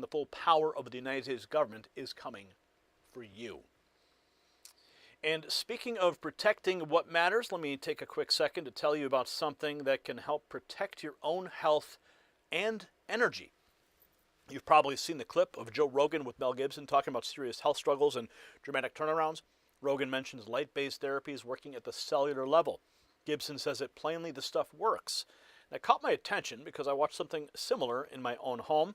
The full power of the United States government is coming for you. And speaking of protecting what matters, let me take a quick second to tell you about something that can help protect your own health and energy. You've probably seen the clip of Joe Rogan with Mel Gibson talking about serious health struggles and dramatic turnarounds. Rogan mentions light-based therapies working at the cellular level. Gibson says it plainly the stuff works. That caught my attention because I watched something similar in my own home.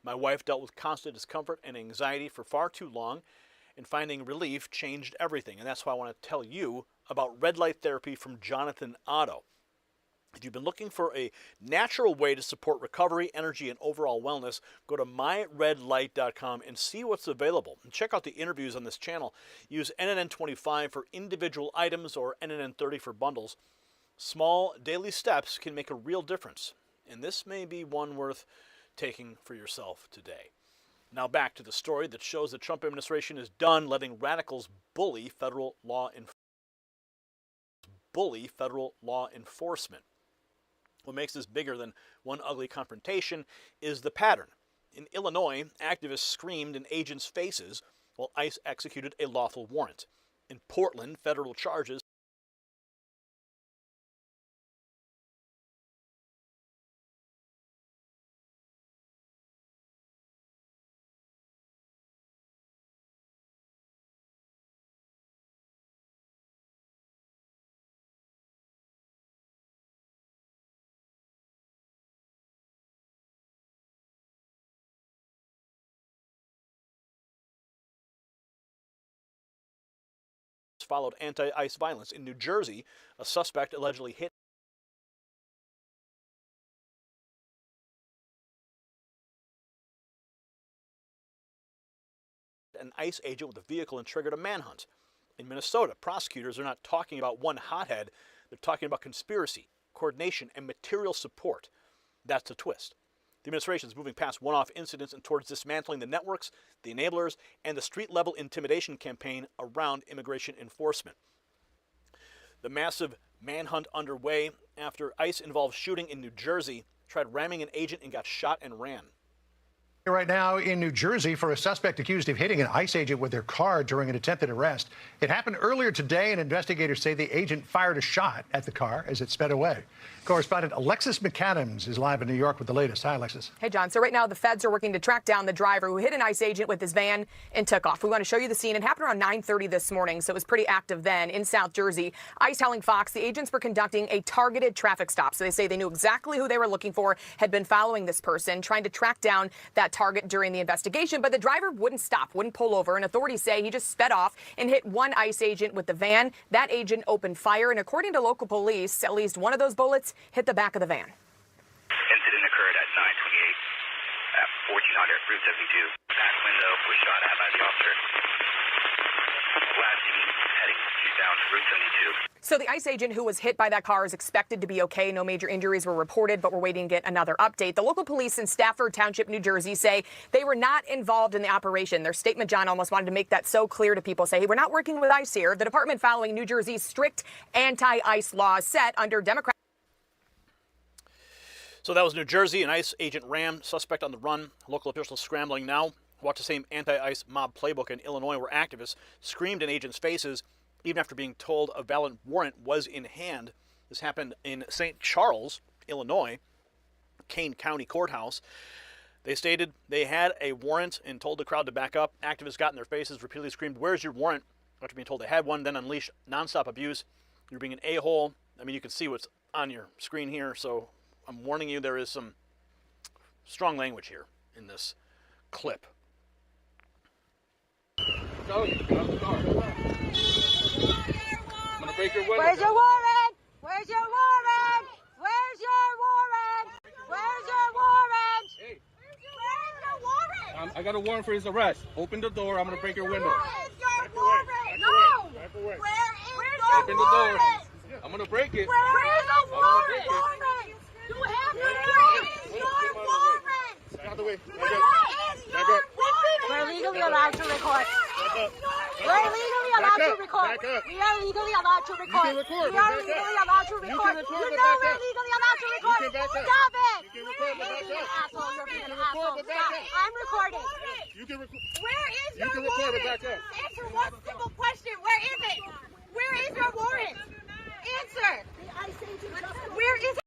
My wife dealt with constant discomfort and anxiety for far too long, and finding relief changed everything. And that's why I want to tell you about red light therapy from Jonathan Otto. If you've been looking for a natural way to support recovery, energy, and overall wellness, go to myredlight.com and see what's available. And check out the interviews on this channel. Use NNN25 for individual items or NNN30 for bundles. Small daily steps can make a real difference, and this may be one worth taking for yourself today. Now back to the story that shows the Trump administration is done letting radicals bully federal law enforcement. What makes this bigger than one ugly confrontation is the pattern. In Illinois, activists screamed in agents' faces while ICE executed a lawful warrant. In Portland, federal charges followed anti-ICE violence. In New Jersey, a suspect allegedly hit an ICE agent with a vehicle and triggered a manhunt. In Minnesota, prosecutors are not talking about one hothead, they're talking about conspiracy, coordination, and material support. That's the twist. The administration is moving past one-off incidents and towards dismantling the networks, the enablers, and the street-level intimidation campaign around immigration enforcement. The massive manhunt underway after ICE-involved shooting in New Jersey tried ramming an agent and got shot and ran. Right now in New Jersey for a suspect accused of hitting an ICE agent with their car during an attempted arrest. It happened earlier today, and investigators say the agent fired a shot at the car as it sped away. Correspondent Alexis McAdams is live in New York with the latest. Hi, Alexis. Hey, John. So right now the feds are working to track down the driver who hit an ICE agent with his van and took off. We want to show you the scene. It happened around 9:30 this morning, so it was pretty active then in South Jersey. ICE telling Fox the agents were conducting a targeted traffic stop. So they say they knew exactly who they were looking for, had been following this person, trying to track down that target during the investigation. But the driver wouldn't stop, wouldn't pull over, and authorities say he just sped off and hit one ICE agent with the van. That agent opened fire, and according to local police, at least one of those bullets hit the back of the van. Incident occurred at 9:28 at 1400 Route 72. Back window was shot at by the officer. Last seen heading eastbound Route 72. So the ICE agent who was hit by that car is expected to be okay. No major injuries were reported, but we're waiting to get another update. The local police in Stafford Township, New Jersey, say they were not involved in the operation. Their statement, John, almost wanted to make that so clear to people. Say, hey, we're not working with ICE here. The department following New Jersey's strict anti-ICE laws set under Democrat. So that was New Jersey. An ICE agent rammed, suspect on the run. Local officials scrambling now. Watch the same anti-ICE mob playbook in Illinois where activists screamed in agents' faces even after being told a valid warrant was in hand. This happened in St. Charles, Illinois, Kane County Courthouse. They stated they had a warrant and told the crowd to back up. Activists got in their faces, repeatedly screamed, "Where's your warrant?" After being told they had one, then unleashed nonstop abuse. You're being an a-hole. I mean, you can see what's on your screen here, so I'm warning you, there is some strong language here in this clip. Tell you, get out the car. I'm gonna break your window. Where's your warrant? Where's your warrant? Where's your warrant? Where's your warrant? Hey. Where's your warrant? I got a warrant for his arrest. Open the door. I'm gonna break your window. Where is your warrant? No. Where is your Open the door. warrant? I'm gonna break it. Where is the warrant? Warrant. You have to where is your warrant? Get out of the way. Where is your warrant? We're legally allowed to record. Where is your We're legally allowed to record. Back up. We are legally allowed to record. can record, We but are back up. legally allowed to You record. can record, You but know back we're up. legally allowed to record. can back up. Stop it. You can record, but You're back being an up. asshole. You're being an can record, asshole. but back Stop. up. I'm recording. You can record. Where is You your can record, but warrant? back up. Answer one simple question. Where is it? Where is your warrant? Answer. Where is it?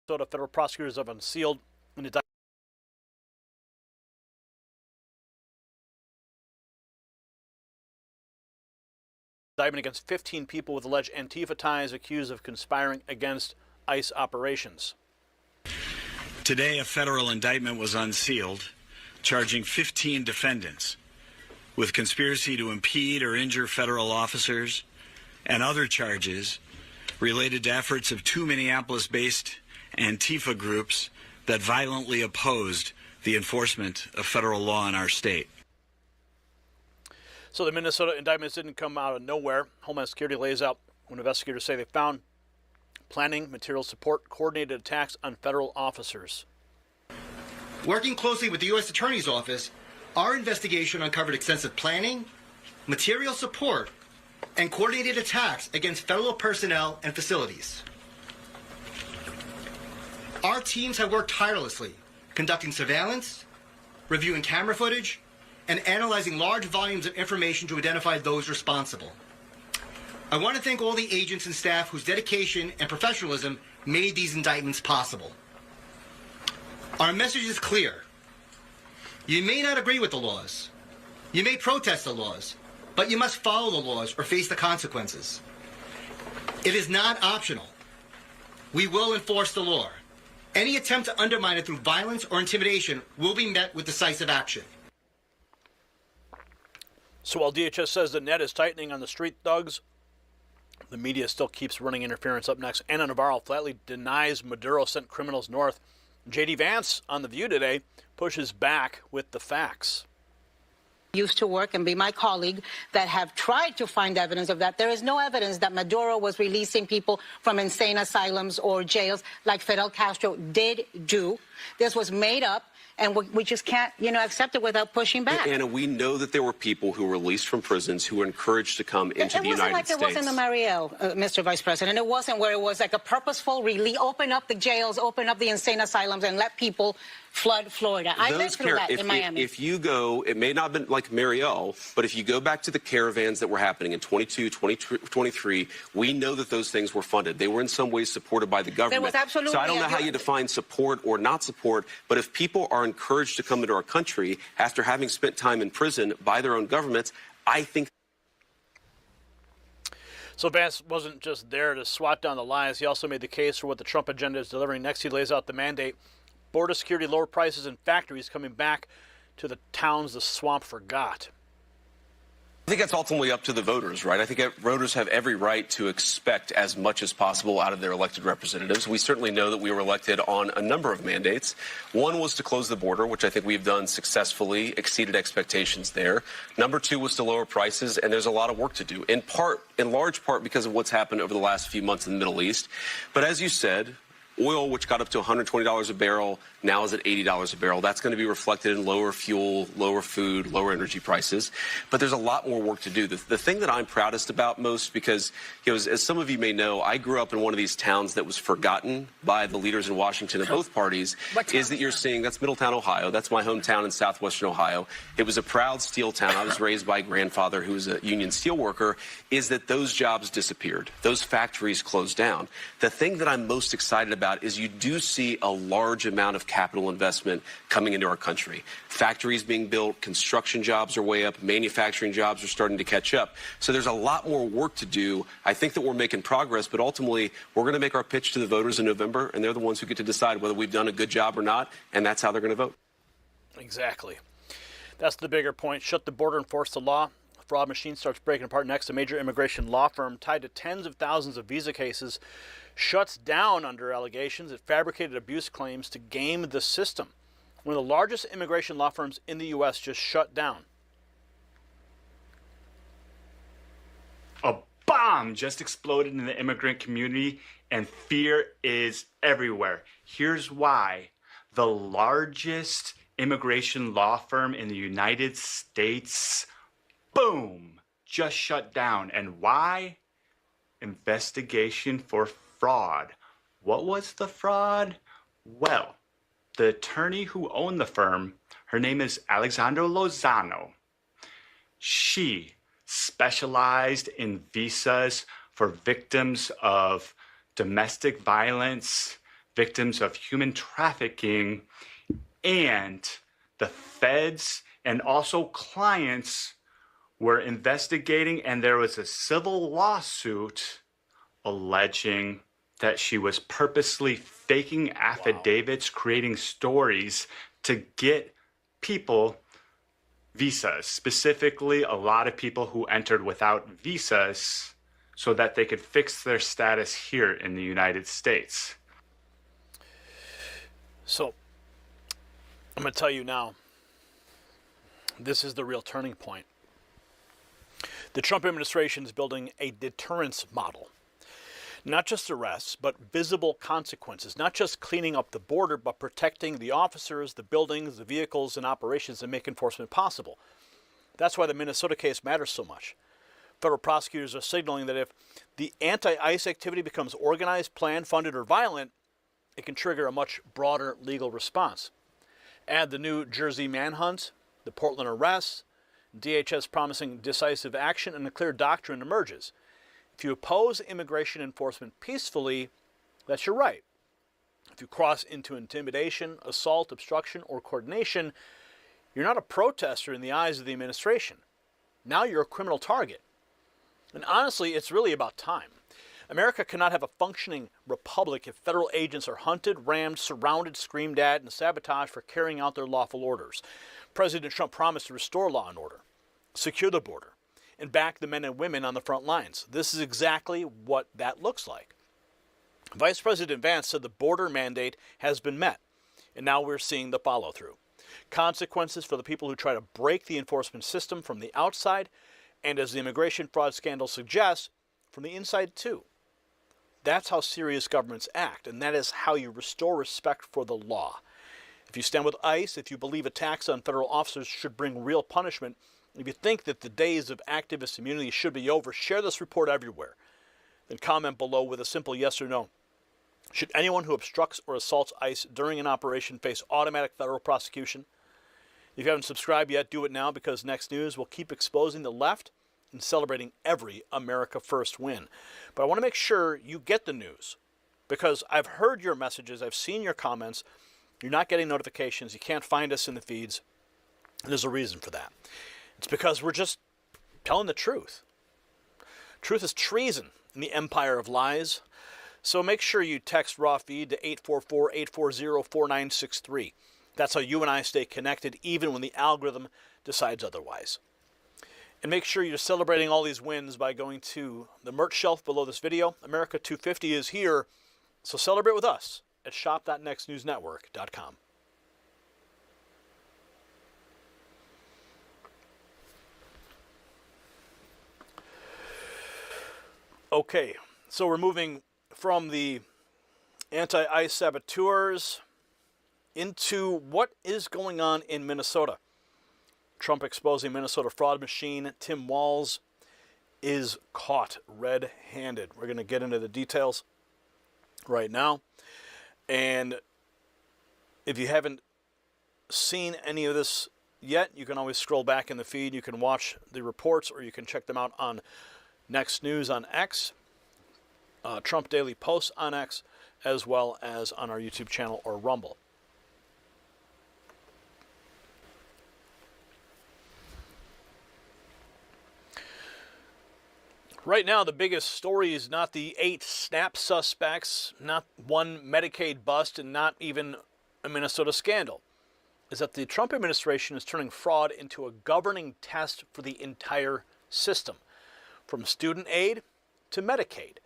Federal prosecutors have unsealed an indictment against 15 people with alleged Antifa ties accused of conspiring against ICE operations. Today, a federal indictment was unsealed, charging 15 defendants with conspiracy to impede or injure federal officers and other charges related to efforts of two Minneapolis-based Antifa groups that violently opposed the enforcement of federal law in our state. So the Minnesota indictments didn't come out of nowhere. Homeland Security lays out when investigators say they found planning, material support, coordinated attacks on federal officers. Working closely with the U.S. Attorney's Office, our investigation uncovered extensive planning, material support, and coordinated attacks against federal personnel and facilities. Our teams have worked tirelessly, conducting surveillance, reviewing camera footage, and analyzing large volumes of information to identify those responsible. I want to thank all the agents and staff whose dedication and professionalism made these indictments possible. Our message is clear. You may not agree with the laws. You may protest the laws, but you must follow the laws or face the consequences. It is not optional. We will enforce the law. Any attempt to undermine it through violence or intimidation will be met with decisive action. So while DHS says the net is tightening on the street thugs, the media still keeps running interference. Up next, Anna Navarro flatly denies Maduro sent criminals north. J.D. Vance on The View today pushes back with the facts. Used to work and be my colleague that have tried to find evidence of that. There is no evidence that Maduro was releasing people from insane asylums or jails like Fidel Castro did do. This was made up, and we just can't, accept it without pushing back. Anna, we know that there were people who were released from prisons who were encouraged to come into the United States. It wasn't like it was in the Mariel, Mr. Vice President. It wasn't where it was like a purposeful release, open up the jails, open up the insane asylums, and let people flood Florida. I lived through that in Miami. If you go, it may not have been like Mariel, but if you go back to the caravans that were happening in 22, 23, we know that those things were funded. They were in some ways supported by the government. There was absolutely. So I don't know how you define support or not support, but if people are encouraged to come into our country after having spent time in prison by their own governments, I think. So Vance wasn't just there to swat down the lies. He also made the case for what the Trump agenda is delivering. Next, he lays out the mandate. Border security, lower prices, and factories coming back to the towns the swamp forgot. I think that's ultimately up to the voters, right? I think voters have every right to expect as much as possible out of their elected representatives. We certainly know that we were elected on a number of mandates. One was to close the border, which I think we've done successfully, exceeded expectations there. Number two was to lower prices, and there's a lot of work to do, in large part because of what's happened over the last few months in the Middle East. But as you said, oil, which got up to $120 a barrel, now is at $80 a barrel. That's going to be reflected in lower fuel, lower food, lower energy prices. But there's a lot more work to do. The thing that I'm proudest about most, because as some of you may know, I grew up in one of these towns that was forgotten by the leaders in Washington of both parties, is that you're seeing, that's Middletown, Ohio. That's my hometown in southwestern Ohio. It was a proud steel town. I was raised by a grandfather who was a union steel worker, is that those jobs disappeared. Those factories closed down. The thing that I'm most excited about is you do see a large amount of capital investment coming into our country. Factories being built, construction jobs are way up, manufacturing jobs are starting to catch up. So there's a lot more work to do. I think that we're making progress, but ultimately we're going to make our pitch to the voters in November, and they're the ones who get to decide whether we've done a good job or not, and that's how they're going to vote. Exactly. That's the bigger point. Shut the border, enforce the law. Fraud machine starts breaking apart next. A major immigration law firm tied to tens of thousands of visa cases shuts down under allegations it fabricated abuse claims to game the system. One of the largest immigration law firms in the U.S. just shut down. A bomb just exploded in the immigrant community, and fear is everywhere. Here's why. The largest immigration law firm in the United States, boom, just shut down. And why? Investigation for fraud. What was the fraud? Well, the attorney who owned the firm, her name is Alexandra Lozano. She specialized in visas for victims of domestic violence, victims of human trafficking, and the feds and also clients were investigating, and there was a civil lawsuit alleging that she was purposely faking affidavits, creating stories to get people visas, specifically a lot of people who entered without visas so that they could fix their status here in the United States. So, I'm going to tell you now, this is the real turning point. The Trump administration is building a deterrence model. Not just arrests, but visible consequences. Not just cleaning up the border, but protecting the officers, the buildings, the vehicles, and operations that make enforcement possible. That's why the Minnesota case matters so much. Federal prosecutors are signaling that if the anti-ICE activity becomes organized, planned, funded, or violent, it can trigger a much broader legal response. Add the New Jersey manhunt, the Portland arrests, DHS promising decisive action, and a clear doctrine emerges. If you oppose immigration enforcement peacefully, that's your right. If you cross into intimidation, assault, obstruction, or coordination, you're not a protester in the eyes of the administration. Now you're a criminal target. And honestly, it's really about time. America cannot have a functioning republic if federal agents are hunted, rammed, surrounded, screamed at, and sabotaged for carrying out their lawful orders. President Trump promised to restore law and order, secure the border, and back the men and women on the front lines. This is exactly what that looks like. Vice President Vance said the border mandate has been met, and now we're seeing the follow-through. Consequences for the people who try to break the enforcement system from the outside, and as the immigration fraud scandal suggests, from the inside too. That's how serious governments act, and that is how you restore respect for the law. If you stand with ICE, if you believe attacks on federal officers should bring real punishment, if you think that the days of activist immunity should be over, share this report everywhere. Then comment below with a simple yes or no. Should anyone who obstructs or assaults ICE during an operation face automatic federal prosecution? If you haven't subscribed yet, do it now, because Next News will keep exposing the left and celebrating every America First win. But I want to make sure you get the news, because I've heard your messages, I've seen your comments. You're not getting notifications, you can't find us in the feeds, and there's a reason for that. It's because we're just telling the truth. Truth is treason in the empire of lies. So make sure you text raw feed to 844-840-4963. That's how you and I stay connected, even when the algorithm decides otherwise. And make sure you're celebrating all these wins by going to the merch shelf below this video. America 250 is here, so celebrate with us at shop.nextnewsnetwork.com. Okay, so we're moving from the anti-ICE saboteurs into what is going on in Minnesota. Trump exposing Minnesota fraud machine. Tim Walz is caught red-handed. We're going to get into the details right now. And if you haven't seen any of this yet, you can always scroll back in the feed. You can watch the reports, or you can check them out on Next News on X, Trump Daily Posts on X, as well as on our YouTube channel or Rumble. Right now, the biggest story is not the 8 SNAP suspects, not one Medicaid bust, and not even a Minnesota scandal. Is that the Trump administration is turning fraud into a governing test for the entire system. From student aid to Medicaid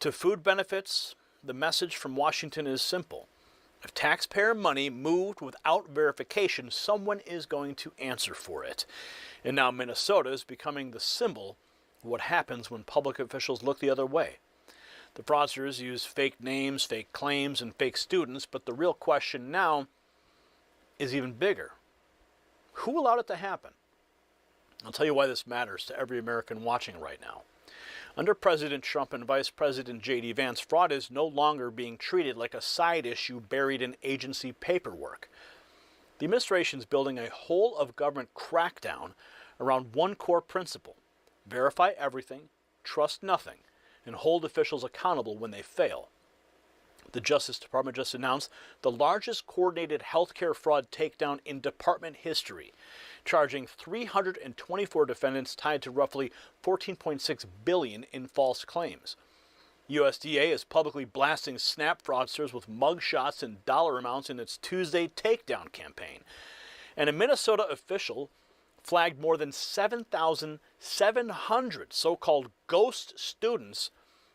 to food benefits, the message from Washington is simple. If taxpayer money moved without verification, someone is going to answer for it. And now Minnesota is becoming the symbol of what happens when public officials look the other way. The fraudsters use fake names, fake claims, and fake students, but the real question now is even bigger. Who allowed it to happen? I'll tell you why this matters to every American watching right now. Under President Trump and Vice President J.D. Vance, fraud is no longer being treated like a side issue buried in agency paperwork. The administration is building a whole-of-government crackdown around one core principle: verify everything, trust nothing, and hold officials accountable when they fail. The Justice Department just announced the largest coordinated healthcare fraud takedown in department history, charging 324 defendants tied to roughly $14.6 billion in false claims. USDA is publicly blasting SNAP fraudsters with mugshots and dollar amounts in its Tuesday takedown campaign. And a Minnesota official flagged more than 7,700 so-called ghost students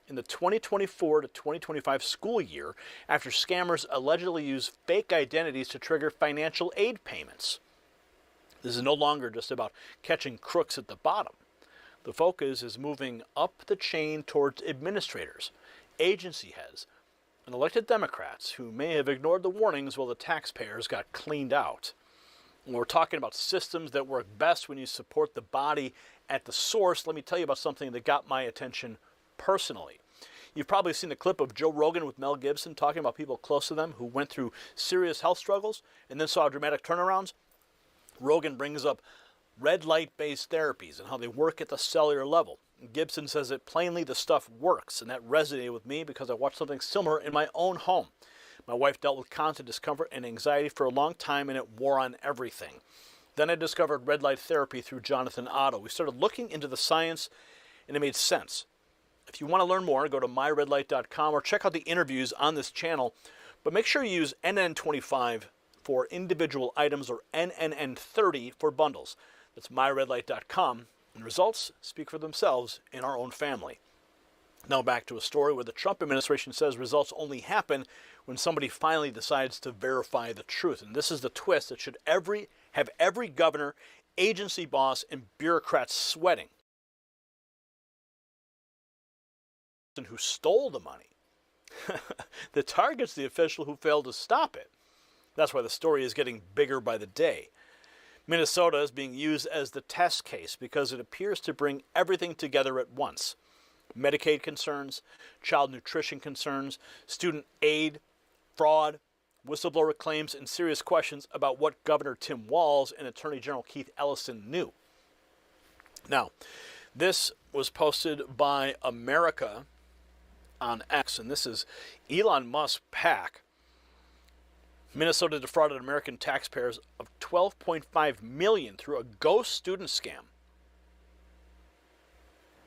in the 2024 to 2025 school year after scammers allegedly used fake identities to trigger financial aid payments. This is no longer just about catching crooks at the bottom. The focus is moving up the chain towards administrators, agency heads, and elected Democrats who may have ignored the warnings while the taxpayers got cleaned out. When we're talking about systems that work best when you support the body at the source, let me tell you about something that got my attention personally. You've probably seen the clip of Joe Rogan with Mel Gibson talking about people close to them who went through serious health struggles and then saw dramatic turnarounds. Rogan brings up red light-based therapies and how they work at the cellular level. Gibson says that plainly the stuff works, and that resonated with me because I watched something similar in my own home. My wife dealt with constant discomfort and anxiety for a long time, and it wore on everything. Then I discovered red light therapy through Jonathan Otto. We started looking into the science, and it made sense. If you want to learn more, go to myredlight.com or check out the interviews on this channel, but make sure you use NN25 for individual items or NNN30 for bundles. That's myredlight.com, and results speak for themselves in our own family. Now back to a story where the Trump administration says results only happen when somebody finally decides to verify the truth. And this is the twist that should have every governor, agency boss, and bureaucrat sweating. Who stole the money. The target's the official who failed to stop it. That's why the story is getting bigger by the day. Minnesota is being used as the test case because it appears to bring everything together at once. Medicaid concerns, child nutrition concerns, student aid, fraud, whistleblower claims, and serious questions about what Governor Tim Walz and Attorney General Keith Ellison knew. Now, this was posted by America on X, and this is Elon Musk's PAC. Minnesota defrauded American taxpayers of $12.5 million through a ghost student scam.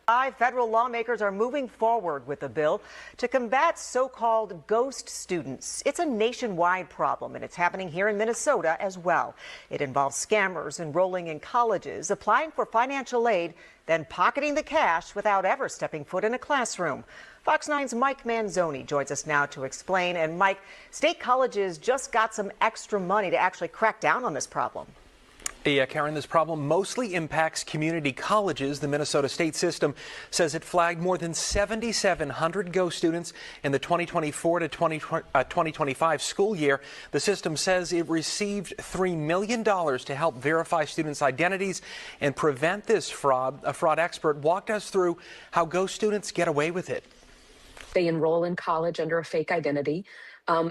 5 federal lawmakers are moving forward with a bill to combat so-called ghost students. It's a nationwide problem, and it's happening here in Minnesota as well. It involves scammers enrolling in colleges, applying for financial aid, then pocketing the cash without ever stepping foot in a classroom. Fox 9's Mike Manzoni joins us now to explain. And Mike, state colleges just got some extra money to actually crack down on this problem. Yeah, Karen, this problem mostly impacts community colleges. The Minnesota state system says it flagged more than 7,700 ghost students in the 2024 to 2025 school year. The system says it received $3 million to help verify students' identities and prevent this fraud. A fraud expert walked us through how ghost students get away with it. They enroll in college under a fake identity.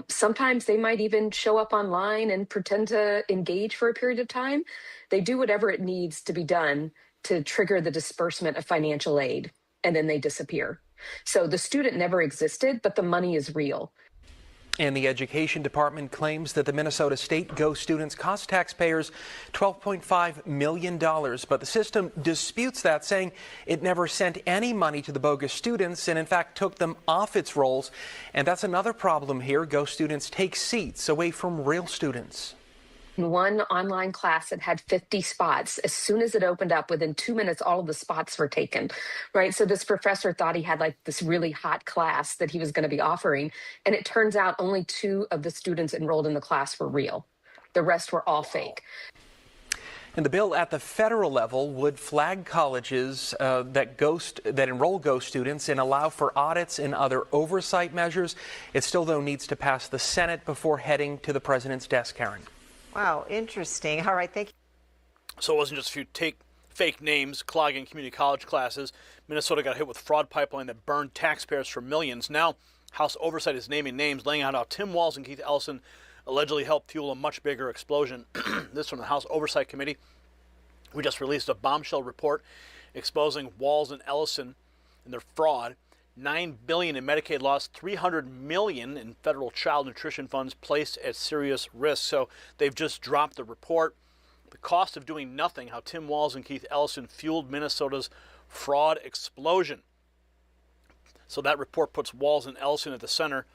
Sometimes they might even show up online and pretend to engage for a period of time. They do whatever it needs to be done to trigger the disbursement of financial aid, and then they disappear. So the student never existed, but the money is real. And the Education Department claims that the Minnesota State ghost students cost taxpayers $12.5 million. But the system disputes that, saying it never sent any money to the bogus students and, in fact, took them off its rolls. And that's another problem here. Ghost students take seats away from real students. One online class that had 50 spots, as soon as it opened up, within 2 minutes, all of the spots were taken, right? So this professor thought he had like this really hot class that he was going to be offering. And it turns out only 2 of the students enrolled in the class were real. The rest were all fake. And the bill at the federal level would flag colleges that enroll ghost students and allow for audits and other oversight measures. It still, though, needs to pass the Senate before heading to the president's desk, Karen. Wow, interesting. All right, thank you. So it wasn't just a few fake names clogging community college classes. Minnesota got hit with fraud pipeline that burned taxpayers for millions. Now, House Oversight is naming names, laying out how Tim Walz and Keith Ellison allegedly helped fuel a much bigger explosion. This from the House Oversight Committee. We just released a bombshell report exposing Walz and Ellison and their fraud. $9 billion in Medicaid loss, $300 million in federal child nutrition funds placed at serious risk. So they've just dropped the report. The cost of doing nothing, how Tim Walz and Keith Ellison fueled Minnesota's fraud explosion. So that report puts Walls and Ellison at the center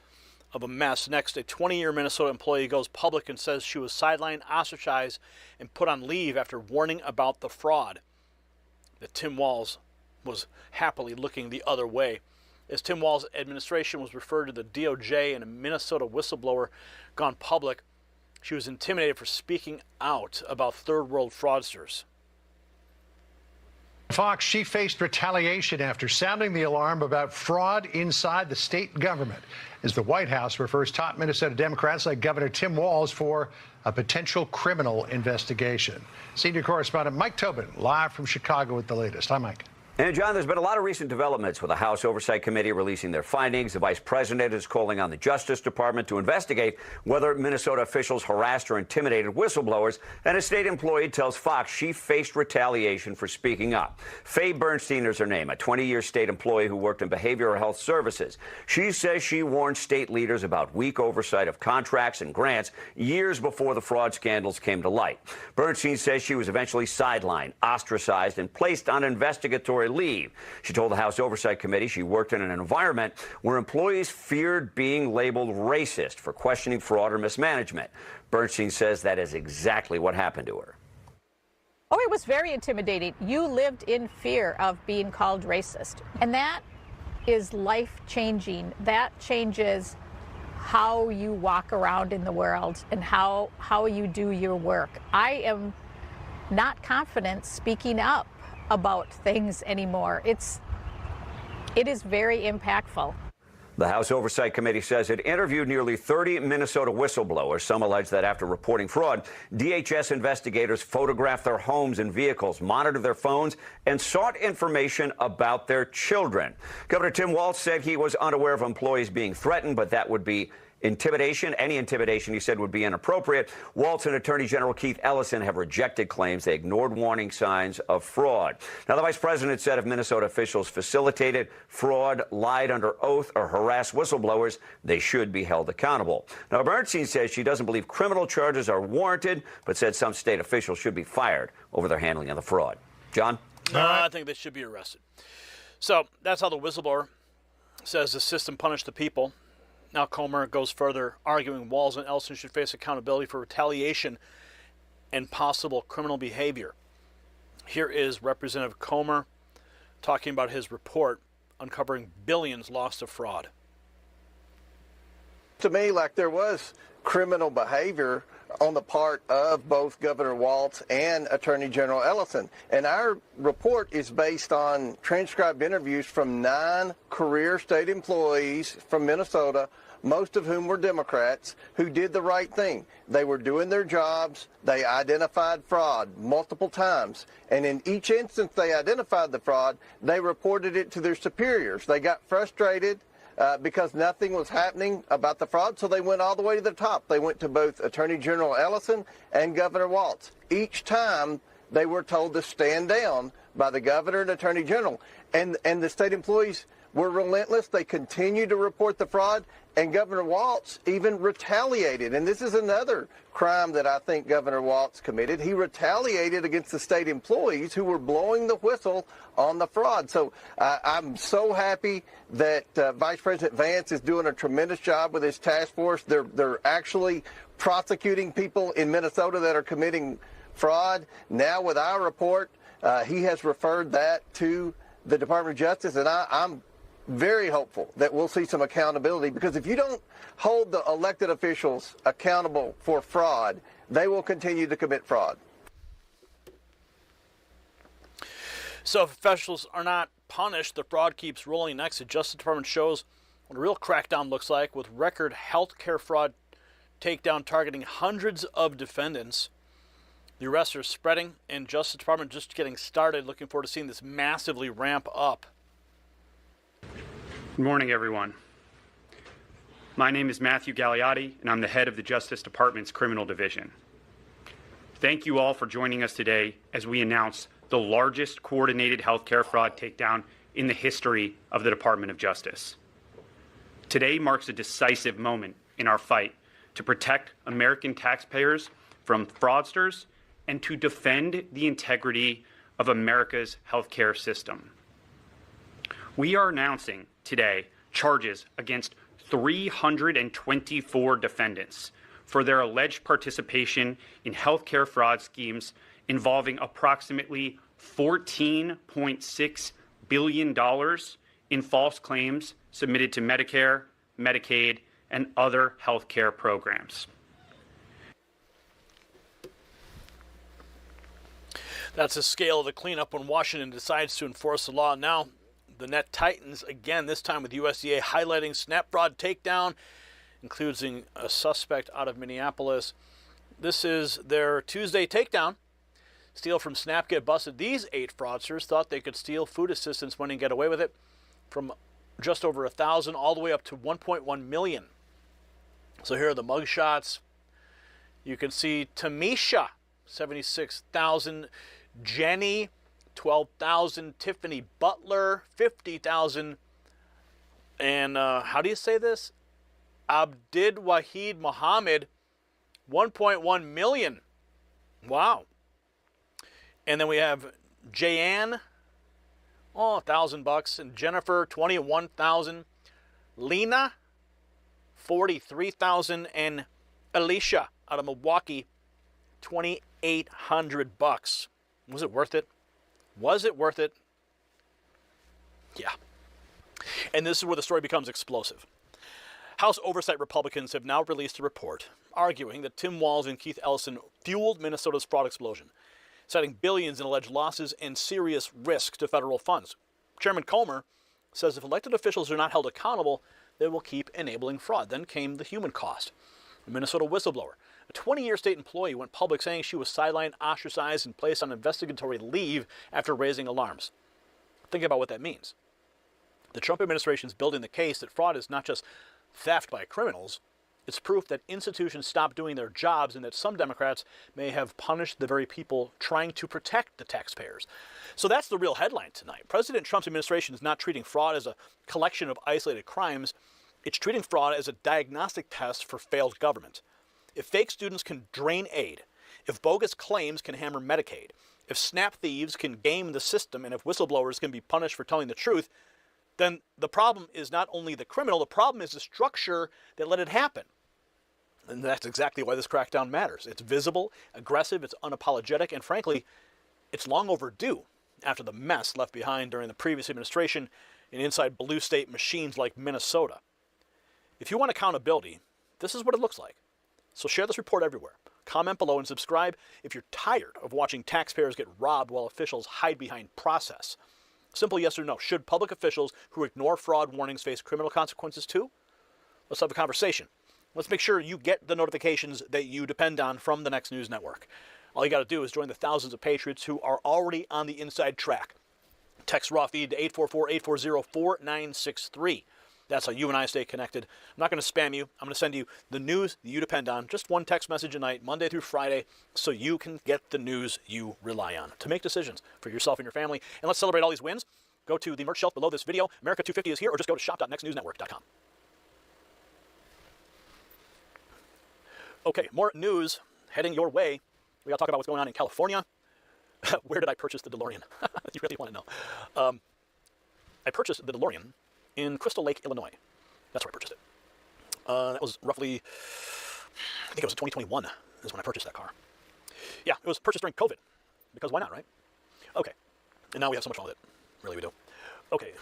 of a mess. Next, a 20-year Minnesota employee goes public and says she was sidelined, ostracized, and put on leave after warning about the fraud. That Tim Walls was happily looking the other way. As Tim Walls' administration was referred to the DOJ and a Minnesota whistleblower gone public, she was intimidated for speaking out about third world fraudsters. Fox, she faced retaliation after sounding the alarm about fraud inside the state government, as the White House refers top Minnesota Democrats like Governor Tim Walz for a potential criminal investigation. Senior correspondent Mike Tobin, live from Chicago with the latest. Hi, Mike. And, John, there's been a lot of recent developments with the House Oversight Committee releasing their findings. The vice president is calling on the Justice Department to investigate whether Minnesota officials harassed or intimidated whistleblowers. And a state employee tells Fox she faced retaliation for speaking up. Faye Bernstein is her name, a 20-year state employee who worked in behavioral health services. She says she warned state leaders about weak oversight of contracts and grants years before the fraud scandals came to light. Bernstein says she was eventually sidelined, ostracized, and placed on investigatory leave. She told the House Oversight Committee she worked in an environment where employees feared being labeled racist for questioning fraud or mismanagement. Bernstein says that is exactly what happened to her. Oh, it was very intimidating. You lived in fear of being called racist. And that is life-changing. That changes how you walk around in the world and how you do your work. I am not confident speaking up about things anymore. It is very impactful. The House Oversight Committee says it interviewed nearly 30 Minnesota whistleblowers. Some allege that after reporting fraud, DHS investigators photographed their homes and vehicles, monitored their phones, and sought information about their children. Governor Tim Walz said he was unaware of employees being threatened, but that would be intimidation. Any intimidation, he said, would be inappropriate. Walz and Attorney General Keith Ellison have rejected claims they ignored warning signs of fraud. Now, the vice president said if Minnesota officials facilitated fraud, lied under oath, or harassed whistleblowers, they should be held accountable. Now, Bernstein says she doesn't believe criminal charges are warranted, but said some state officials should be fired over their handling of the fraud. John? I think they should be arrested. So that's how the whistleblower says the system punished the people. Now Comer goes further, arguing Walz and Ellison should face accountability for retaliation and possible criminal behavior. Here is Representative Comer talking about his report uncovering billions lost to fraud. To me, like there was criminal behavior on the part of both Governor Walz and Attorney General Ellison. And our report is based on transcribed interviews from 9 career state employees from Minnesota, most of whom were Democrats, who did the right thing. They were doing their jobs. They identified fraud multiple times. And in each instance they identified the fraud, they reported it to their superiors. They got frustrated because nothing was happening about the fraud, so they went all the way to the top. They went to both Attorney General Ellison and Governor Walz. Each time they were told to stand down by the governor and Attorney General. And the state employees were relentless. They continued to report the fraud, and Governor Walz even retaliated. And this is another crime that I think Governor Walz committed. He retaliated against the state employees who were blowing the whistle on the fraud. So I'm so happy that Vice President Vance is doing a tremendous job with his task force. They're actually prosecuting people in Minnesota that are committing fraud. Now with our report, he has referred that to the Department of Justice, and I'm very hopeful that we'll see some accountability, because if you don't hold the elected officials accountable for fraud, they will continue to commit fraud. So if officials are not punished, the fraud keeps rolling. Next, the Justice Department shows what a real crackdown looks like, with record healthcare fraud takedown targeting hundreds of defendants. The arrests are spreading, and Justice Department just getting started. Looking forward to seeing this massively ramp up. Good morning, everyone. My name is Matthew Gagliotti, and I'm the head of the Justice Department's Criminal Division. Thank you all for joining us today as we announce the largest coordinated healthcare fraud takedown in the history of the Department of Justice. Today marks a decisive moment in our fight to protect American taxpayers from fraudsters and to defend the integrity of America's healthcare system. We are announcing today charges against 324 defendants for their alleged participation in healthcare fraud schemes involving approximately $14.6 billion in false claims submitted to Medicare, Medicaid, and other healthcare programs. That's the scale of the cleanup when Washington decides to enforce the law. Now, the net tightens again, this time with USDA highlighting snap fraud takedown, including a suspect out of Minneapolis. This is their Tuesday takedown. Steal from SNAP, get busted. These 8 fraudsters thought they could steal food assistance money and get away with it, from just over 1,000 all the way up to 1.1 million. So here are the mugshots. You can see Tamisha, 76,000. Jenny, 12,000. Tiffany Butler, 50,000. And how do you say this? Abdid Wahid Muhammad, 1.1 million. Wow. And then we have Jayanne, $1,000, and Jennifer, 21,000. Lena, 43,000, and Alicia out of Milwaukee, $2,800. Was it worth it? Was it worth it? Yeah. And this is where the story becomes explosive. House Oversight Republicans have now released a report arguing that Tim Walz and Keith Ellison fueled Minnesota's fraud explosion, citing billions in alleged losses and serious risk to federal funds. Chairman Comer says if elected officials are not held accountable, they will keep enabling fraud. Then came the human cost. A Minnesota whistleblower, a 20-year state employee, went public saying she was sidelined, ostracized, and placed on investigatory leave after raising alarms. Think about what that means. The Trump administration is building the case that fraud is not just theft by criminals. It's proof that institutions stopped doing their jobs and that some Democrats may have punished the very people trying to protect the taxpayers. So that's the real headline tonight. President Trump's administration is not treating fraud as a collection of isolated crimes. It's treating fraud as a diagnostic test for failed government. If fake students can drain aid, if bogus claims can hammer Medicaid, if SNAP thieves can game the system, and if whistleblowers can be punished for telling the truth, then the problem is not only the criminal, the problem is the structure that let it happen. And that's exactly why this crackdown matters. It's visible, aggressive, it's unapologetic, and frankly, it's long overdue after the mess left behind during the previous administration and inside blue state machines like Minnesota. If you want accountability, this is what it looks like. So share this report everywhere. Comment below and subscribe if you're tired of watching taxpayers get robbed while officials hide behind process. Simple yes or no. Should public officials who ignore fraud warnings face criminal consequences too? Let's have a conversation. Let's make sure you get the notifications that you depend on from the Next News Network. All you got to do is join the thousands of patriots who are already on the inside track. Text raw feed to 844-840-4963. That's how you and I stay connected. I'm not going to spam you. I'm going to send you the news that you depend on. Just one text message a night, Monday through Friday, so you can get the news you rely on to make decisions for yourself and your family. And let's celebrate all these wins. Go to the merch shelf below this video. America 250 is here, or just go to shop.nextnewsnetwork.com. Okay, more news heading your way. We got to talk about what's going on in California. Where did I purchase the DeLorean? You really want to know. I purchased the DeLorean in Crystal Lake, Illinois. That's where I purchased it. That was roughly, I think it was 2021 is when I purchased that car. Yeah, it was purchased during COVID, because why not, right? Okay, and now we have so much fun with it. Really, we do. Okay,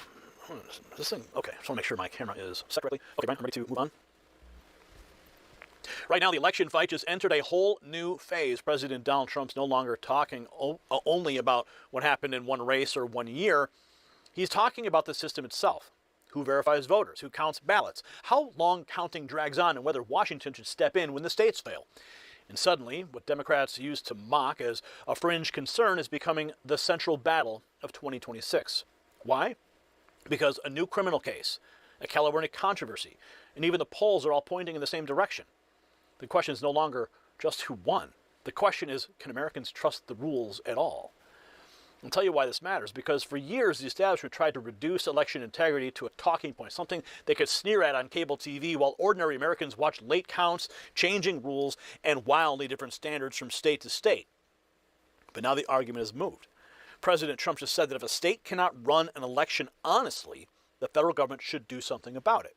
this thing, okay, just want to make sure my camera is set correctly. Okay, Brian, I'm ready to move on. Right now, the election fight just entered a whole new phase. President Donald Trump's no longer talking only about what happened in one race or 1 year. He's talking about the system itself. Who verifies voters? Who counts ballots? How long counting drags on, and whether Washington should step in when the states fail. And suddenly, what Democrats used to mock as a fringe concern is becoming the central battle of 2026. Why? Because a new criminal case, a California controversy, and even the polls are all pointing in the same direction. The question is no longer just who won. The question is, can Americans trust the rules at all? I'll tell you why this matters, because for years the establishment tried to reduce election integrity to a talking point, something they could sneer at on cable TV, while ordinary Americans watched late counts, changing rules, and wildly different standards from state to state. But now the argument has moved. President Trump just said that if a state cannot run an election honestly, the federal government should do something about it.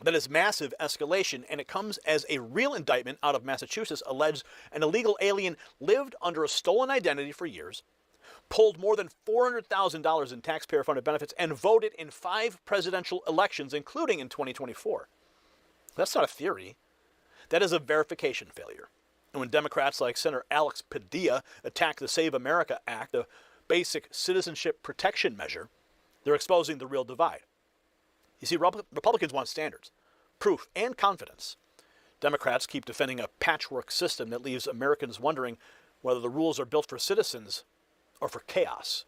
That is massive escalation, and it comes as a real indictment out of Massachusetts alleged an illegal alien lived under a stolen identity for years, pulled more than $400,000 in taxpayer-funded benefits, and voted in 5 presidential elections, including in 2024. That's not a theory. That is a verification failure. And when Democrats like Senator Alex Padilla attack the Save America Act, a basic citizenship protection measure, they're exposing the real divide. You see, Republicans want standards, proof, and confidence. Democrats keep defending a patchwork system that leaves Americans wondering whether the rules are built for citizens or for chaos.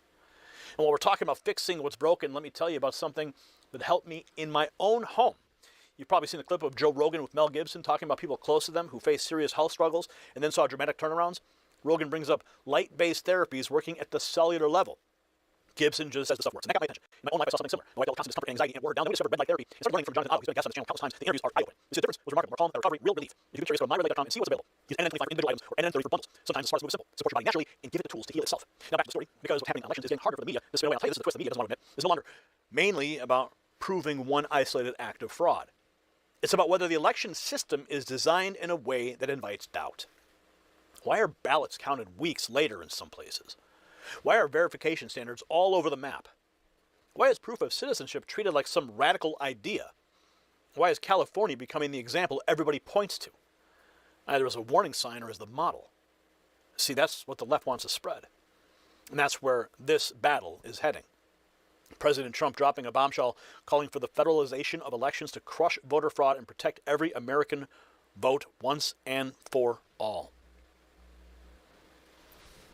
And while we're talking about fixing what's broken, let me tell you about something that helped me in my own home. You've probably seen the clip of Joe Rogan with Mel Gibson talking about people close to them who face serious health struggles and then saw dramatic turnarounds. Rogan brings up light-based therapies working at the cellular level. Gibson just says the stuff works. And that got my attention. In my own life, I saw something similar. My wife dealt with constant discomfort, anxiety, and wore down. Then we discovered red light therapy. I started learning from Jonathan Otto. He's been a guest on this channel countless times. The interviews are eye-opening. You see, the difference was remarkable. More calm, better recovery, real relief. If you can curious, go to myredlight.com and see what's available. Use NN25 for individual items or NN30 for bundles. Sometimes the smartest move is simple. Support your body naturally and give it the tools to heal itself. Now back to the story. Because what's happening in elections is getting harder for the media. This is, I'll tell you, this is the twist the media doesn't want to admit. It's no longer mainly about proving one isolated act of fraud. It's about whether the election system is designed in a way that invites doubt. Why are ballots counted weeks later in some places? Why are verification standards all over the map? Why is proof of citizenship treated like some radical idea? Why is California becoming the example everybody points to, either as a warning sign or as the model? See, that's what the left wants to spread. And that's where this battle is heading. President Trump dropping a bombshell calling for the federalization of elections to crush voter fraud and protect every American vote once and for all.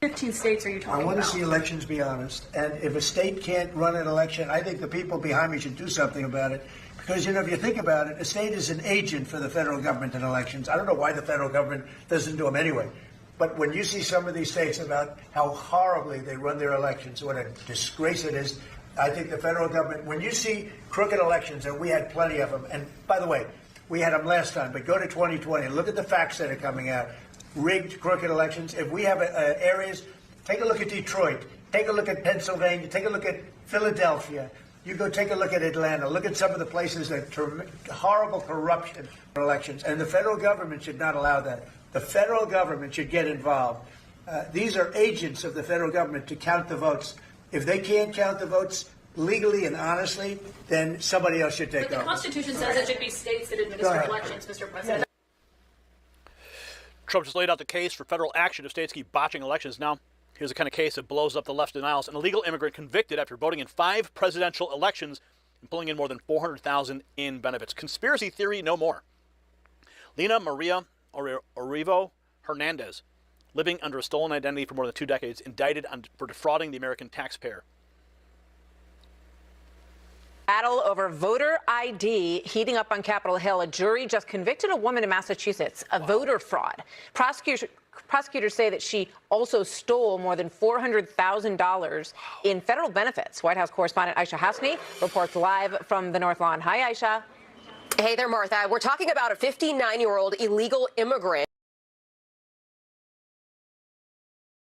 15 states are you talking about? I want to see elections be honest. And if a state can't run an election, I think the people behind me should do something about it. Because, you know, if you think about it, a state is an agent for the federal government in elections. I don't know why the federal government doesn't do them anyway. But when you see some of these states about how horribly they run their elections, what a disgrace it is, I think the federal government, when you see crooked elections, and we had plenty of them, and by the way, we had them last time, but go to 2020 and look at the facts that are coming out. Rigged, crooked elections. If we have areas, take a look at Detroit, take a look at Pennsylvania, take a look at Philadelphia. You go take a look at Atlanta. Look at some of the places that horrible corruption in elections. And the federal government should not allow that. The federal government should get involved. These are agents of the federal government to count the votes. If they can't count the votes legally and honestly, then somebody else should take over. But the Constitution says it should be states that administer elections, Mr. President. Trump just laid out the case for federal action if states keep botching elections. Now, here's the kind of case that blows up the left denials. An illegal immigrant convicted after voting in 5 presidential elections and pulling in more than $400,000 in benefits. Conspiracy theory no more. Lina Maria Orivo Hernandez, living under a stolen identity for more than 2 decades, indicted for defrauding the American taxpayer. Battle over voter ID heating up on Capitol Hill. A jury just convicted a woman in Massachusetts of voter fraud. Prosecutors say that she also stole more than $400,000 in federal benefits. White House correspondent Aisha Hasni reports live from the North Lawn. Hi, Aisha. Hey there, Martha. We're talking about a 59-year-old illegal immigrant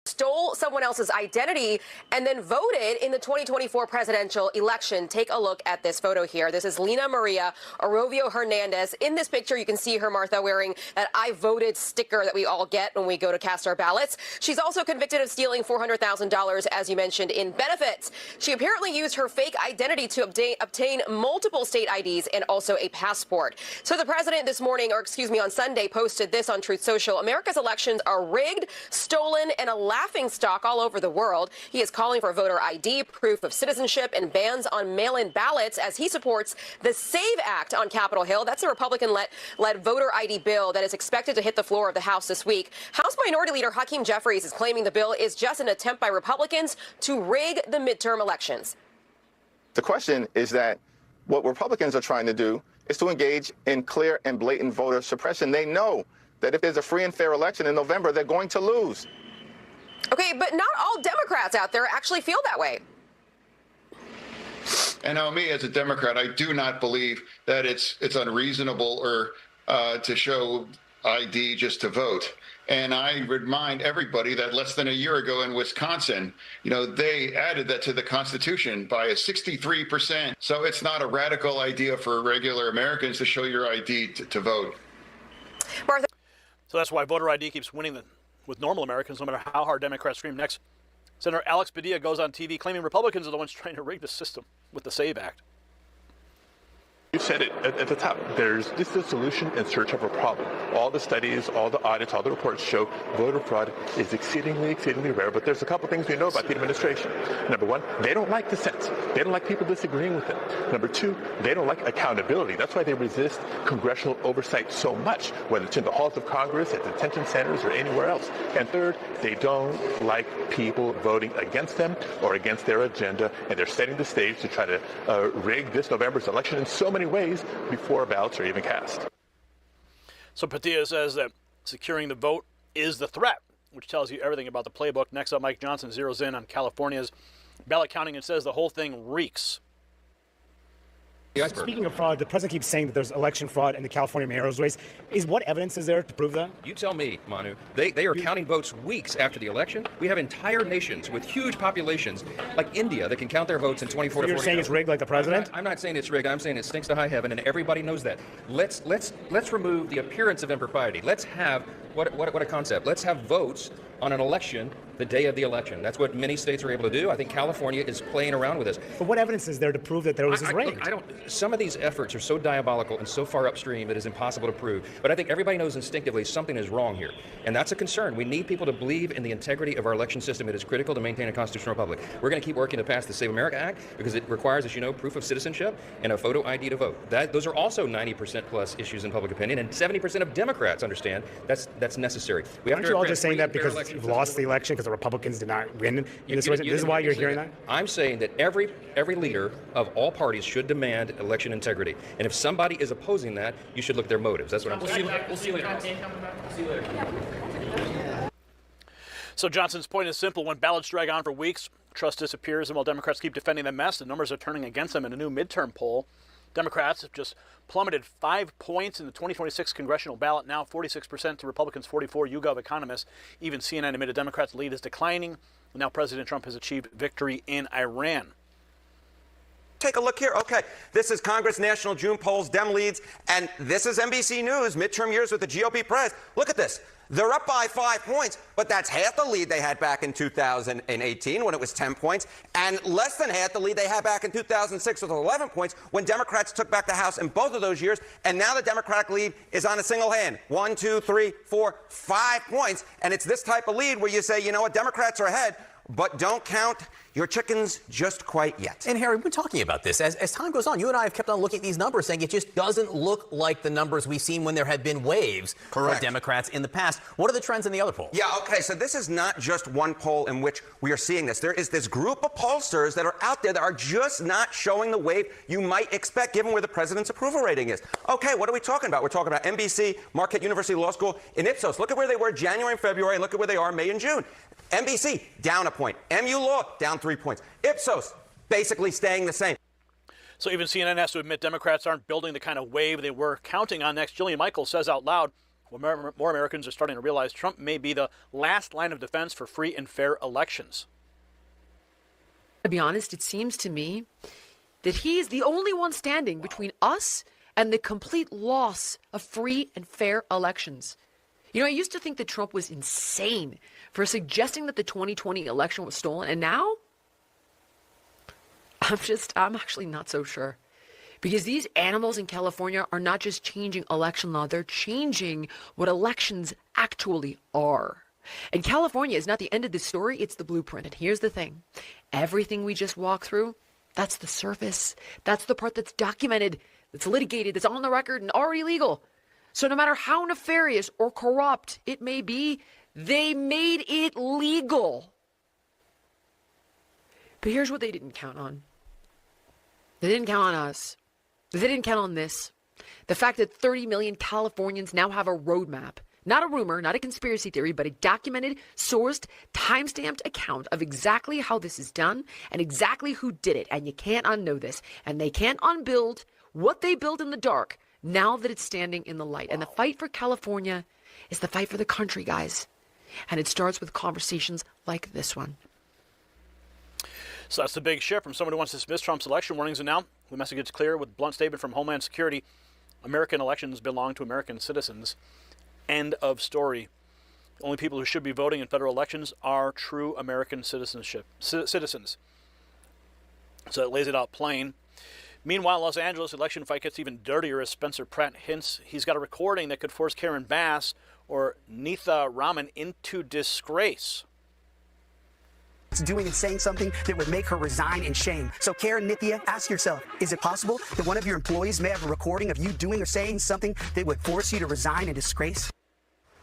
stole someone else's identity and then voted in the 2024 presidential election. Take a look at this photo here. This is Lina Maria Orovio Hernandez. In this picture, you can see her, Martha, wearing that I voted sticker that we all get when we go to cast our ballots. She's also convicted of stealing $400,000, as you mentioned, in benefits. She apparently used her fake identity to obtain multiple state IDs and also a passport. So the president this morning, or excuse me, on Sunday, posted this on Truth Social. America's elections are rigged, stolen, and a laughingstock all over the world. He is calling for voter ID, proof of citizenship, and bans on mail-in ballots as he supports the SAVE Act on Capitol Hill. That's a Republican-led voter ID bill that is expected to hit the floor of the House this week. House Minority Leader Hakeem Jeffries is claiming the bill is just an attempt by Republicans to rig the midterm elections. The question is that what Republicans are trying to do is to engage in clear and blatant voter suppression. They know that if there's a free and fair election in November, they're going to lose. Okay, but not all Democrats out there actually feel that way. And now, me as a Democrat, I do not believe that it's unreasonable or to show ID just to vote. And I remind everybody that less than a year ago in Wisconsin, they added that to the Constitution by a 63%. So it's not a radical idea for regular Americans to show your ID to vote. Martha. So that's why voter ID keeps winning with normal Americans, no matter how hard Democrats scream. Next, Senator Alex Padilla goes on TV claiming Republicans are the ones trying to rig the system with the SAVE Act. You said it at the top. This is a solution in search of a problem. All the studies, all the audits, all the reports show voter fraud is exceedingly rare. But there's a couple things we know about the administration. Number one, they don't like dissent. They don't like people disagreeing with them. Number two, they don't like accountability. That's why they resist congressional oversight so much, whether it's in the halls of Congress, at detention centers, or anywhere else. And third, they don't like people voting against them or against their agenda. And they're setting the stage to try to rig this November's election in so many ways before ballots are even cast. So Padilla says that securing the vote is the threat, which tells you everything about the playbook. Next up, Mike Johnson zeroes in on California's ballot counting and says the whole thing reeks. Speaking of fraud, the president keeps saying that there's election fraud in the California mayoral race. What evidence is there to prove that? You tell me, Manu. They are counting votes weeks after the election. We have entire nations with huge populations, like India, that can count their votes in 24 to 40 You're saying it's rigged like the president? I'm not saying it's rigged. I'm saying it stinks to high heaven, and everybody knows that. Let's remove the appearance of impropriety. Let's have what a concept. Let's have votes on an election the day of the election. That's what many states are able to do. I think California is playing around with this. But what evidence is there to prove that there was rigged? Some of these efforts are so diabolical and so far upstream it is impossible to prove. But I think everybody knows instinctively something is wrong here. And that's a concern. We need people to believe in the integrity of our election system. It is critical to maintain a constitutional republic. We're going to keep working to pass the Save America Act because it requires, as you know, proof of citizenship and a photo ID to vote. Those are also 90% plus issues in public opinion, and 70% of Democrats understand that's necessary. Aren't you all just saying that because you've lost the election because the Republicans did not win in this race? This is why you're hearing that? I'm saying that every leader of all parties should demand election integrity. And if somebody is opposing that, you should look at their motives. That's what I'm saying. We'll see you later. So Johnson's point is simple. When ballots drag on for weeks, trust disappears, and while Democrats keep defending the mess, the numbers are turning against them in a new midterm poll. Democrats have just plummeted 5 points in the 2026 congressional ballot, now 46% to Republicans' 44. YouGov economists, even CNN admitted Democrats' lead is declining. And now President Trump has achieved victory in Iran. Take a look here. Okay, this is Congress National June polls, Dem leads, and this is NBC News, midterm years with the GOP press. Look at this. They're up by 5 points, but that's half the lead they had back in 2018 when it was 10 points, and less than half the lead they had back in 2006 with 11 points when Democrats took back the House in both of those years, and now the Democratic lead is on a single hand. 1, 2, 3, 4, 5 points, and it's this type of lead where you say, you know what, Democrats are ahead, but don't count your chickens just quite yet. And Harry, we've been talking about this. As time goes on, you and I have kept on looking at these numbers, saying it just doesn't look like the numbers we've seen when there have been waves of Democrats in the past. What are the trends in the other polls? Yeah, okay, so this is not just one poll in which we are seeing this. There is this group of pollsters that are out there that are just not showing the wave you might expect given where the president's approval rating is. Okay, what are we talking about? We're talking about NBC, Marquette University Law School, and Ipsos. Look at where they were January and February, and look at where they are May and June. NBC, down a point. MU Law, down 3 points. Ipsos, basically staying the same. So even CNN has to admit Democrats aren't building the kind of wave they were counting on next. Jillian Michaels says out loud, well, more Americans are starting to realize Trump may be the last line of defense for free and fair elections. To be honest, it seems to me that he is the only one standing between us and the complete loss of free and fair elections. You know, I used to think that Trump was insane for suggesting that the 2020 election was stolen. And now, I'm actually not so sure. Because these animals in California are not just changing election law, they're changing what elections actually are. And California is not the end of the story, it's the blueprint. And here's the thing. Everything we just walked through, that's the surface. That's the part that's documented, that's litigated, that's on the record and already legal. So no matter how nefarious or corrupt it may be, they made it legal. But here's what they didn't count on. They didn't count on us. They didn't count on this. The fact that 30 million Californians now have a roadmap. Not a rumor, not a conspiracy theory, but a documented, sourced, time-stamped account of exactly how this is done and exactly who did it. And you can't unknow this. And they can't unbuild what they built in the dark now that it's standing in the light. And the fight for California is the fight for the country, guys. And it starts with conversations like this one. So that's the big shift from someone who wants to dismiss Trump's election warnings. And now the message gets clear with a blunt statement from Homeland Security. American elections belong to American citizens. End of story. The only people who should be voting in federal elections are true American citizens. So it lays it out plain. Meanwhile, Los Angeles election fight gets even dirtier as Spencer Pratt hints he's got a recording that could force Karen Bass or Neetha Raman into disgrace. Doing and saying something that would make her resign in shame. So Karen, Nithya, ask yourself, is it possible that one of your employees may have a recording of you doing or saying something that would force you to resign in disgrace?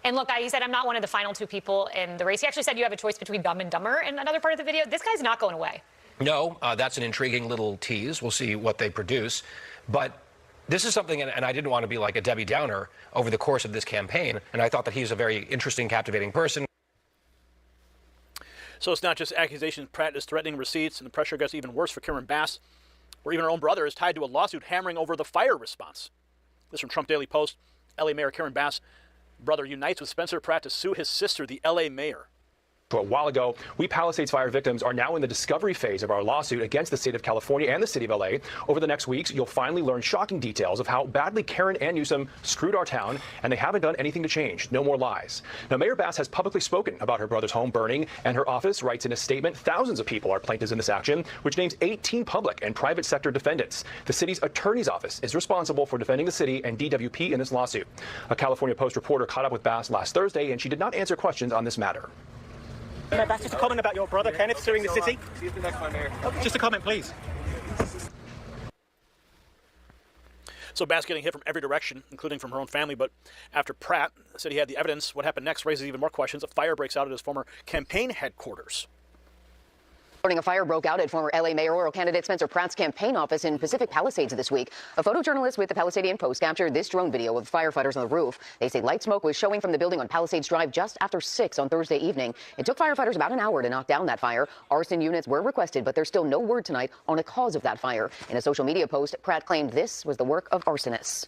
And look, he said, I'm not one of the final two people in the race. He actually said you have a choice between Dumb and Dumber in another part of the video. This guy's not going away. No, that's an intriguing little tease. We'll see what they produce. But this is something, and I didn't want to be like a Debbie Downer over the course of this campaign, and I thought that he's a very interesting, captivating person. So it's not just accusations. Pratt is threatening receipts, and the pressure gets even worse for Karen Bass, where even her own brother is tied to a lawsuit hammering over the fire response. This from Trump Daily Post. LA Mayor Karen Bass' brother unites with Spencer Pratt to sue his sister, the LA mayor. A while ago, we Palisades fire victims are now in the discovery phase of our lawsuit against the state of California and the city of LA. Over the next weeks, you'll finally learn shocking details of how badly Karen and Newsom screwed our town, and they haven't done anything to change. No more lies. Now, Mayor Bass has publicly spoken about her brother's home burning, and her office writes in a statement, thousands of people are plaintiffs in this action, which names 18 public and private sector defendants. The city's attorney's office is responsible for defending the city and DWP in this lawsuit. A California Post reporter caught up with Bass last Thursday, and she did not answer questions on this matter. That's just a comment about your brother, Kenneth, suing the city. See you at the next one, Mayor. Just a comment, please. So Bass getting hit from every direction, including from her own family. But after Pratt said he had the evidence, what happened next raises even more questions. A fire breaks out at his former campaign headquarters. A fire broke out at former LA mayoral candidate Spencer Pratt's campaign office in Pacific Palisades this week. A photojournalist with the Palisadian Post captured this drone video of firefighters on the roof. They say light smoke was showing from the building on Palisades Drive just after 6 on Thursday evening. It took firefighters about an hour to knock down that fire. Arson units were requested, but there's still no word tonight on the cause of that fire. In a social media post, Pratt claimed this was the work of arsonists.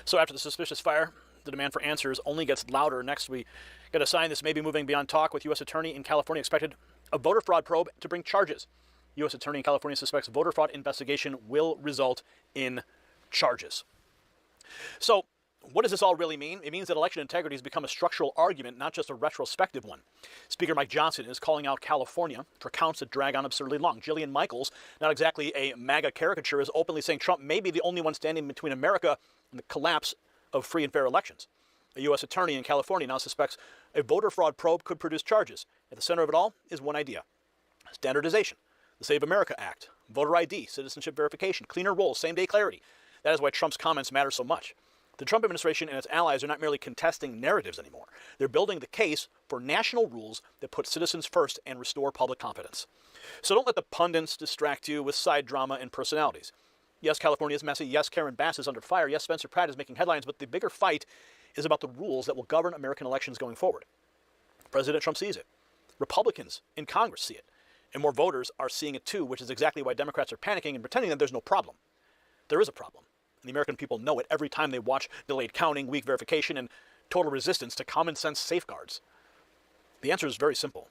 So after the suspicious fire, the demand for answers only gets louder. Next, we get a sign this may be moving beyond talk, with U.S. Attorney in California expected a voter fraud probe to bring charges. U.S. Attorney in California suspects voter fraud investigation will result in charges. So what does this all really mean? It means that election integrity has become a structural argument, not just a retrospective one. Speaker Mike Johnson is calling out California for counts that drag on absurdly long. Jillian Michaels, not exactly a MAGA caricature, is openly saying Trump may be the only one standing between America and the collapse of free and fair elections. A U.S. attorney in California now suspects a voter fraud probe could produce charges. At the center of it all is one idea: standardization, the Save America Act, voter ID, citizenship verification, cleaner rolls, same-day clarity. That is why Trump's comments matter so much. The Trump administration and its allies are not merely contesting narratives anymore. They're building the case for national rules that put citizens first and restore public confidence. So don't let the pundits distract you with side drama and personalities. Yes, California is messy. Yes, Karen Bass is under fire. Yes, Spencer Pratt is making headlines. But the bigger fight is about the rules that will govern American elections going forward. President Trump sees it. Republicans in Congress see it. And more voters are seeing it too, which is exactly why Democrats are panicking and pretending that there's no problem. There is a problem. And the American people know it every time they watch delayed counting, weak verification, and total resistance to common sense safeguards. The answer is very simple.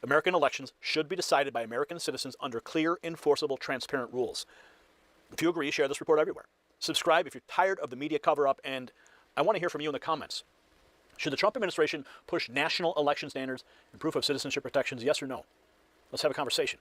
American elections should be decided by American citizens under clear, enforceable, transparent rules. If you agree, share this report everywhere. Subscribe if you're tired of the media cover-up, and I want to hear from you in the comments. Should the Trump administration push national election standards and proof of citizenship protections, yes or no? Let's have a conversation.